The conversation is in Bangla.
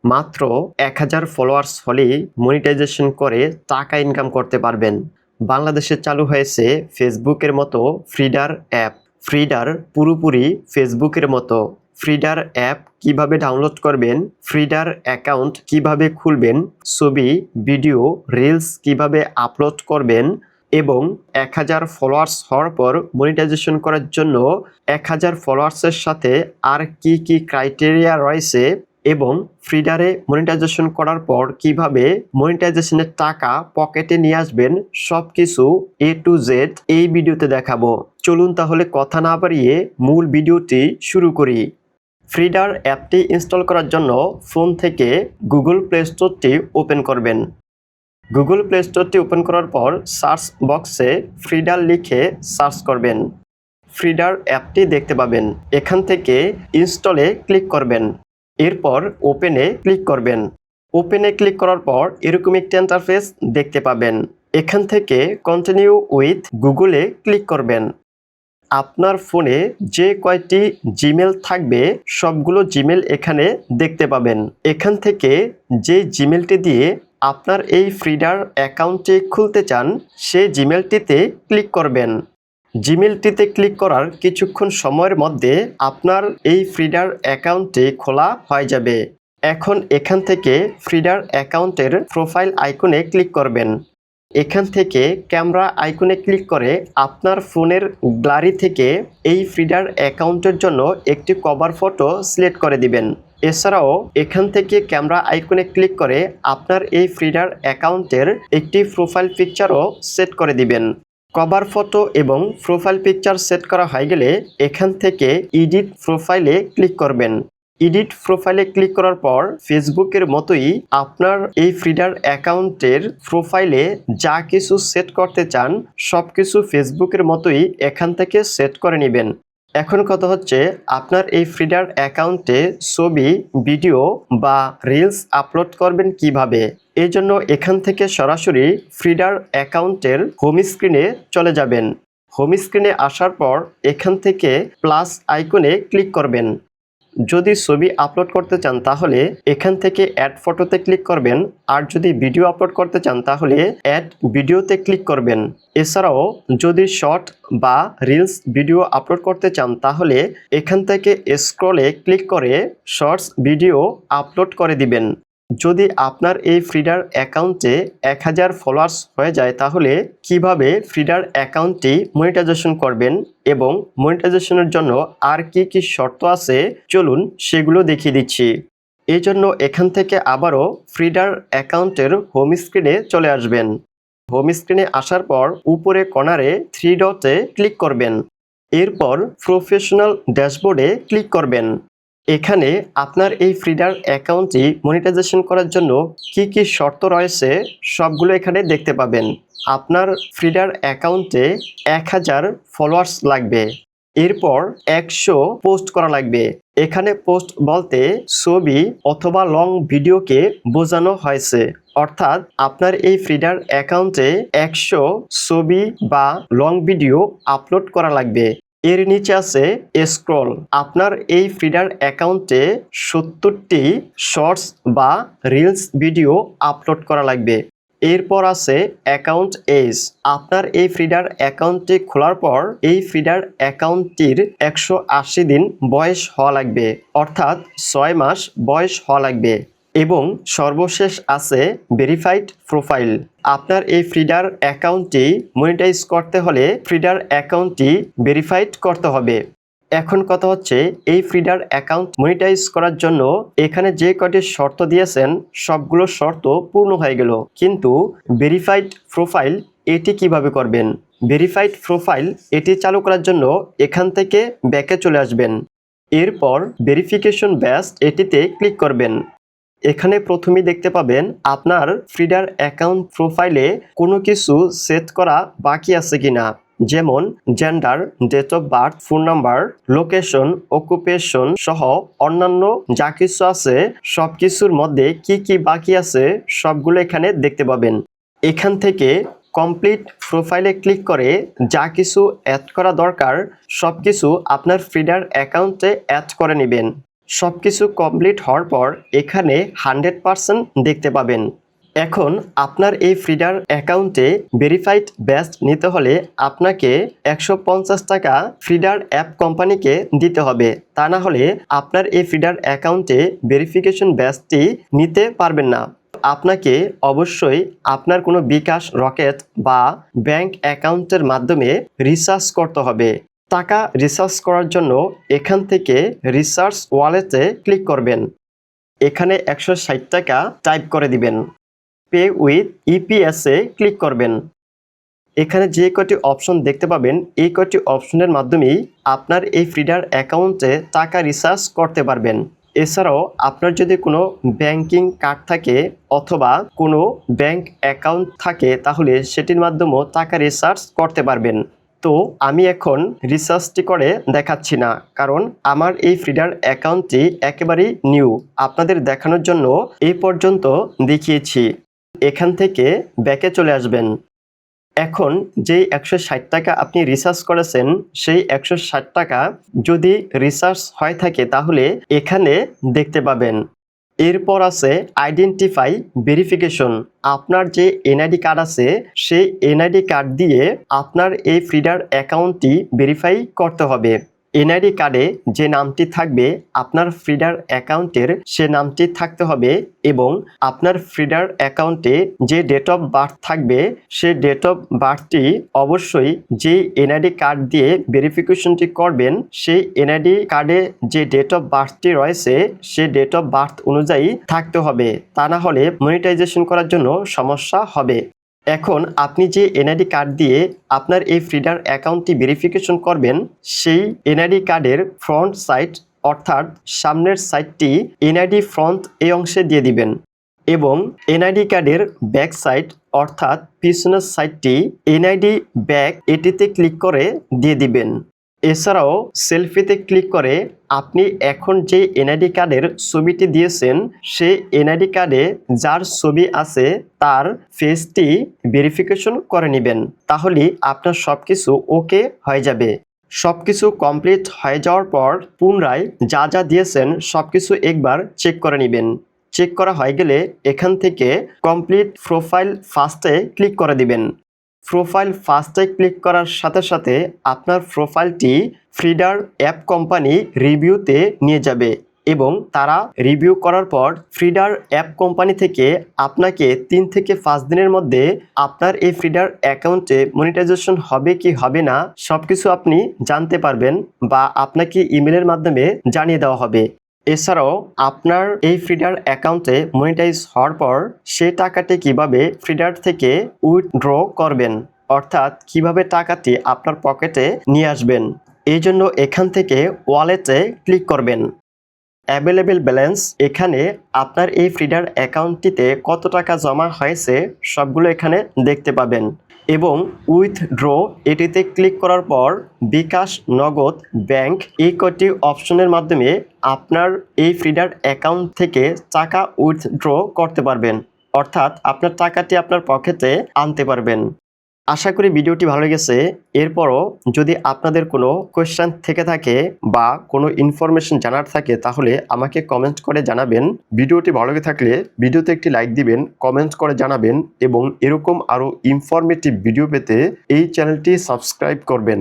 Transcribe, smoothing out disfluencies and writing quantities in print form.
মাত্র 1000 ফলোয়ার্স হলেই মনিটাইজেশন করে টাকা ইনকাম করতে পারবেন। বাংলাদেশে চালু হয়েছে ফেসবুকের মতো ফ্রিডার অ্যাপ। ফ্রিডার পুরোপুরি ফেসবুকের মতো। ফ্রিডার অ্যাপ কিভাবে ডাউনলোড করবেন, ফ্রিডার অ্যাকাউন্ট কিভাবে খুলবেন, ছবি, ভিডিও, রিলস কিভাবে আপলোড করবেন এবং 1000 ফলোয়ার্স হওয়ার পর মনিটাইজেশন করার জন্য 1000 ফলোয়ার্সের সাথে আর কি কি ক্রাইটেরিয়া রয়েছে এবং ফ্রিডারে মনিটাইজেশন করার পর কিভাবে মনিটাইজেশনের টাকা পকেটে নিয়ে আসবেন সবকিছু A to Z এই ভিডিওতে দেখাবো। চলুন তাহলে কথা না বাড়িয়ে মূল ভিডিওটি শুরু করি। ফ্রিডার অ্যাপটি ইনস্টল করার জন্য ফোন থেকে গুগল প্লে স্টোরটি ওপেন করবেন। গুগল প্লে স্টোরটি ওপেন করার পর সার্চ বক্সে ফ্রিডার লিখে সার্চ করবেন। ফ্রিডার অ্যাপটি দেখতে পাবেন। এখান থেকে ইনস্টলে ক্লিক করবেন। এরপর ওপেনে ক্লিক করবেন। ওপেনে ক্লিক করার পর এরকম একটি ইন্টারফেস দেখতে পাবেন। এখান থেকে কন্টিনিউ উইথ গুগলে ক্লিক করবেন। আপনার ফোনে যে কয়টি জিমেল থাকবে সবগুলো জিমেল এখানে দেখতে পাবেন। এখান থেকে যে জিমেলটি দিয়ে আপনার এই ফ্রিডার অ্যাকাউন্টটি খুলতে চান সেই জিমেলটিতে ক্লিক করবেন। জিমেলটিতে ক্লিক করার কিছুক্ষণ সময়ের মধ্যে আপনার এই ফ্রিডার অ্যাকাউন্টটি খোলা হয়ে যাবে। এখন এখান থেকে ফ্রিডার অ্যাকাউন্টের প্রোফাইল আইকনে ক্লিক করবেন। এখান থেকে ক্যামেরা আইকনে ক্লিক করে আপনার ফোনের গ্যালারি থেকে এই ফ্রিডার অ্যাকাউন্টের জন্য একটি কভার ফটো সিলেক্ট করে দিবেন। এছাড়াও এখান থেকে ক্যামেরা আইকনে ক্লিক করে আপনার এই ফ্রিডার অ্যাকাউন্টের একটি প্রোফাইল পিকচারও সেট করে দিবেন। কভার ফটো এবং প্রোফাইল পিকচার সেট করা হয়ে গেলে এখান থেকে এডিট প্রোফাইলে ক্লিক করবেন। এডিট প্রোফাইলে ক্লিক করার পর ফেসবুকের মতোই আপনার এই ফ্রিডার অ্যাকাউন্টের প্রোফাইলে যা কিছু সেট করতে চান সব কিছু ফেসবুকের মতোই এখান থেকে সেট করে নেবেন। এখন কথা হচ্ছে আপনার এই ফ্রিডার অ্যাকাউন্টে ছবি, ভিডিও বা রিলস আপলোড করবেন কিভাবে। এই জন্য এখান থেকে সরাসরি ফ্রিডার অ্যাকাউন্টের হোম স্ক্রিনে চলে যাবেন। হোম স্ক্রিনে আসার পর এখান থেকে প্লাস আইকনে ক্লিক করবেন। যদি ছবি আপলোড করতে চান তাহলে এখান থেকে অ্যাড ফটোতে ক্লিক করবেন, আর যদি ভিডিও আপলোড করতে চান তাহলে অ্যাড ভিডিওতে ক্লিক করবেন। এছাড়াও যদি শর্ট বা রিলস ভিডিও আপলোড করতে চান তাহলে এখান থেকে স্ক্রলে ক্লিক করে শর্টস ভিডিও আপলোড করে দিবেন। যদি আপনার এই ফ্রিডার অ্যাকাউন্টে 1000 ফলোয়ার্স হয়ে যায় তাহলে কিভাবে ফ্রিডার অ্যাকাউন্টটি মনিটাইজেশন করবেন এবং মনিটাইজেশনের জন্য আর কি কি শর্ত আছে চলুন সেগুলো দেখিয়ে দিচ্ছি। এই জন্য এখান থেকে আবারও ফ্রিডার অ্যাকাউন্টের হোম স্ক্রিনে চলে আসবেন। হোম স্ক্রিনে আসার পর উপরে কর্নারে 3 ডটে ক্লিক করবেন। এরপর প্রফেশনাল ড্যাশবোর্ডে ক্লিক করবেন। এখানে আপনার এই ফ্রিডার অ্যাকাউন্টটি মনিটাইজেশন করার জন্য কি কি শর্ত রয়েছে সবগুলো এখানে দেখতে পাবেন। আপনার ফ্রিডার অ্যাকাউন্টে 1000 ফলোয়ার্স লাগবে। এরপর 100 পোস্ট করা লাগবে। এখানে পোস্ট বলতে ছবি অথবা লং ভিডিওকে বোঝানো হয়েছে, অর্থাৎ আপনার এই ফ্রিডার অ্যাকাউন্টে 100 ছবি বা লং ভিডিও আপলোড করা লাগবে। এর নিচে আছে স্ক্রল। আপনার এই ফ্রিডার অ্যাকাউন্টে 70টি শর্টস বা রিলস ভিডিও আপলোড করা লাগবে। এরপর আছে অ্যাকাউন্ট এজ। আপনার এই ফ্রিডার অ্যাকাউন্টটি খোলার পর এই ফ্রিডার অ্যাকাউন্টটির 180 দিন বয়স হওয়া লাগবে, অর্থাৎ 6 মাস বয়স হওয়া লাগবে। এবং সর্বশেষ আছে ভেরিফাইড প্রোফাইল। আপনার এই ফ্রিডার অ্যাকাউন্টটি মনিটাইজ করতে হলে ফ্রিডার অ্যাকাউন্টটি ভেরিফাইড করতে হবে। এখন কথা হচ্ছে এই ফ্রিডার অ্যাকাউন্ট মনিটাইজ করার জন্য এখানে যে কয়টি শর্ত দিয়েছেন সবগুলো শর্ত পূর্ণ হয়ে গেল, কিন্তু ভেরিফাইড প্রোফাইল এটি কিভাবে করবেন। ভেরিফাইড প্রোফাইল এটি চালু করার জন্য এখান থেকে ব্যাকে চলে আসবেন। এরপর ভেরিফিকেশন ব্যাচ এটিতে ক্লিক করবেন। এখানে প্রথমেই দেখতে পাবেন আপনার ফ্রিডার অ্যাকাউন্ট প্রোফাইলে কোনো কিছু সেট করা বাকি আছে কিনা, যেমন gender, date of birth, phone number, location, occupation সহ অন্যান্য যা কিছু আছে সব কিছুর মধ্যে কি কি বাকি আছে সবগুলো এখানে দেখতে পাবেন। এখান থেকে কমপ্লিট প্রোফাইলে ক্লিক করে যা কিছু অ্যাড করা দরকার সব কিছু আপনার ফ্রিডার অ্যাকাউন্টে অ্যাড করে নেবেন। সবকিছু কমপ্লিট হওয়ার পর এখানে 100% দেখতে পাবেন। এখন আপনার এই ফ্রিডার অ্যাকাউন্টে ভেরিফাইড ব্যাজ নিতে হলে আপনাকে 150 টাকা ফ্রিডার অ্যাপ কোম্পানিকে দিতে হবে। তা না হলে আপনার এই ফ্রিডার অ্যাকাউন্টে ভেরিফিকেশন ব্যাজটি নিতে পারবেন না। আপনাকে অবশ্যই আপনার কোনো বিকাশ, রকেট বা ব্যাংক অ্যাকাউন্টের মাধ্যমে রিচার্জ করতে হবে। টাকা রিচার্জ করার জন্য এখান থেকে রিচার্জ ওয়ালেটে ক্লিক করবেন। এখানে 160 টাকা টাইপ করে দিবেন। পে উইথ ইপিএসে ক্লিক করবেন। এখানে যে কটি অপশন দেখতে পাবেন এই কটি অপশনের মাধ্যমেই আপনার এই ফ্রিডার অ্যাকাউন্টে টাকা রিচার্জ করতে পারবেন। এছাড়াও আপনার যদি কোনো ব্যাংকিং কার্ড থাকে অথবা কোনো ব্যাংক অ্যাকাউন্ট থাকে তাহলে সেটির মাধ্যমেও টাকা রিচার্জ করতে পারবেন। তো আমি এখন রিচার্জটি করে দেখাচ্ছি না, কারণ আমার এই ফ্রিডার অ্যাকাউন্টটি একেবারেই নিউ। আপনাদের দেখানোর জন্য এই পর্যন্ত দেখিয়েছি। এখান থেকে ব্যাকে চলে আসবেন। এখন যেই 160 টাকা আপনি রিচার্জ করেছেন সেই 160 টাকা যদি রিচার্জ হয়ে থাকে তাহলে এখানে দেখতে পাবেন। এরপর আছে আইডেন্টিফাই ভেরিফিকেশন। আপনার যে এনআইডি কার্ড আছে সেই এনআইডি কার্ড দিয়ে আপনার এই ফ্রিডার অ্যাকাউন্টটি ভেরিফাই করতে হবে। এনআইডি কার্ডে যে নামটি থাকবে আপনার ফ্রিডার অ্যাকাউন্টের সে নামটি থাকতে হবে এবং আপনার ফ্রিডার অ্যাকাউন্টে যে ডেট অফ বার্থ থাকবে সে ডেট অফ বার্থটি অবশ্যই যে এনআইডি কার্ড দিয়ে ভেরিফিকেশনটি করবেন সেই এনআইডি কার্ডে যে ডেট অফ বার্থটি রয়েছে সে ডেট অফ বার্থ অনুযায়ী থাকতে হবে। তা না হলে মনিটাইজেশন করার জন্য সমস্যা হবে। এখন আপনি যে এনআইডি কার্ড দিয়ে আপনার এই ফ্রিডার অ্যাকাউন্টটি ভেরিফিকেশন করবেন সেই এনআইডি কার্ডের ফ্রন্ট সাইড অর্থাৎ সামনের সাইডটি এনআইডি ফ্রন্ট এই অংশে দিয়ে দিবেন এবং এনআইডি কার্ডের ব্যাক সাইড অর্থাৎ পিছনের সাইডটি এনআইডি ব্যাক এটিতে ক্লিক করে দিয়ে দিবেন। এছাড়াও সেলফিতে ক্লিক করে আপনি এখন যে এনআইডি কার্ডের ছবিটি দিয়েছেন সেই এনআইডি কার্ডে যার ছবি আছে তার ফেসটি ভেরিফিকেশন করে নেবেন। তাহলে আপনার সবকিছু ওকে হয়ে যাবে। সবকিছু কমপ্লিট হয়ে যাওয়ার পর পুনরায় যা যা দিয়েছেন সবকিছু একবার চেক করে নেবেন। চেক করা হয়ে গেলে এখান থেকে কমপ্লিট প্রোফাইল ফার্স্টে ক্লিক করে দিবেন। প্রোফাইল ফার্স্টে ক্লিক করার সাথে সাথে আপনার প্রোফাইলটি ফ্রিডার অ্যাপ কোম্পানি রিভিউতে নিয়ে যাবে এবং তারা রিভিউ করার পর ফ্রিডার অ্যাপ কোম্পানি থেকে আপনাকে 3 থেকে 5 দিনের মধ্যে আপনার এই ফ্রিডার অ্যাকাউন্টে মনিটাইজেশন হবে কি হবে না সবকিছু আপনি জানতে পারবেন বা আপনাকে ইমেলের মাধ্যমে জানিয়ে দেওয়া হবে। এছাড়াও আপনার এই ফ্রিডার অ্যাকাউন্টে মনিটাইজ হওয়ার পর সেই টাকাটি কিভাবে ফ্রিডার থেকে উইথড্র করবেন অর্থাৎ কিভাবে টাকাটি আপনার পকেটে নিয়ে আসবেন এই জন্য এখান থেকে ওয়ালেটে ক্লিক করবেন। অ্যাভেলেবেল ব্যালেন্স এখানে আপনার এই ফ্রিডার অ্যাকাউন্টটিতে কত টাকা জমা হয়েছে সবগুলো এখানে দেখতে পাবেন এবং উইথড্র এটিতে ক্লিক করার পর বিকাশ, নগদ, ব্যাংক এই কটি অপশনের মাধ্যমে আপনার এই ফ্রিডার অ্যাকাউন্ট থেকে টাকা উইথড্র করতে পারবেন অর্থাৎ আপনার টাকাটি আপনার পকেটে আনতে পারবেন। আশা করি ভিডিওটি ভালো লেগেছে। এরপরও যদি আপনাদের কোনো কোয়েশ্চেন থেকে থাকে বা কোনো ইনফরমেশন জানার থাকে তাহলে আমাকে কমেন্ট করে জানাবেন। ভিডিওটি ভালো লেগে থাকলে ভিডিওতে একটি লাইক দিবেন, কমেন্ট করে জানাবেন এবং এরকম আরও ইনফরমেটিভ ভিডিও পেতে এই চ্যানেলটি সাবস্ক্রাইব করবেন।